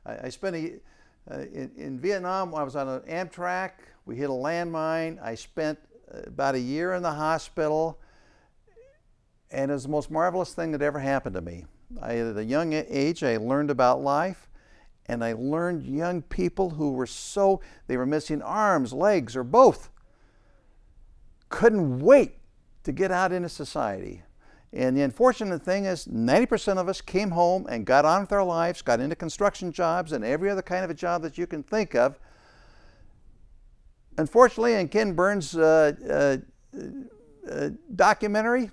[SPEAKER 2] I spent in Vietnam. I was on an Amtrak. We hit a landmine. I spent about a year in the hospital, and it was the most marvelous thing that ever happened to me. At a young age, I learned about life, and I learned young people who were they were missing arms, legs, or both, couldn't wait to get out into society. And the unfortunate thing is 90% of us came home and got on with our lives, got into construction jobs and every other kind of a job that you can think of. Unfortunately, in Ken Burns' documentary,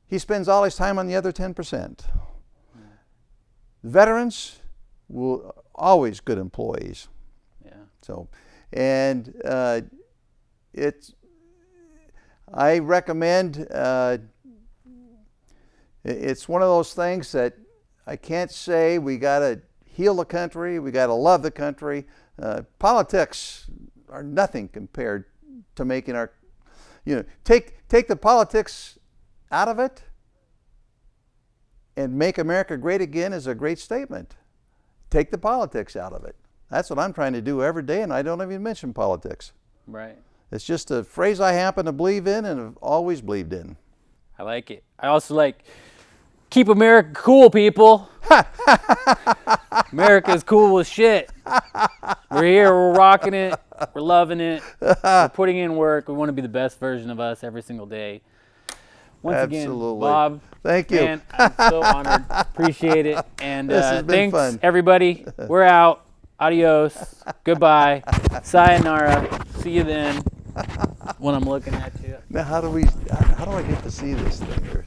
[SPEAKER 2] he spends all his time on the other 10%. Veterans will always good employees.
[SPEAKER 1] Yeah.
[SPEAKER 2] So, and I recommend, it's one of those things that I can't say we got to heal the country, we got to love the country. Politics are nothing compared to making our, take the politics out of it and make America great again is a great statement. Take the politics out of it. That's what I'm trying to do every day, and I don't even mention politics.
[SPEAKER 1] Right.
[SPEAKER 2] It's just a phrase I happen to believe in and have always believed in.
[SPEAKER 1] I like it. I also like, keep America cool, people. America's cool as shit. We're here, we're rocking it, we're loving it, we're putting in work. We want to be the best version of us every single day. Once
[SPEAKER 2] Absolutely.
[SPEAKER 1] again, Bob,
[SPEAKER 2] thank you.
[SPEAKER 1] Man, I'm so honored. Appreciate it. And
[SPEAKER 2] This has been
[SPEAKER 1] thanks,
[SPEAKER 2] fun.
[SPEAKER 1] Everybody. We're out. Adios. Goodbye. Sayonara. See you then. When I'm looking at you.
[SPEAKER 2] Now, how do I get to see this thing here?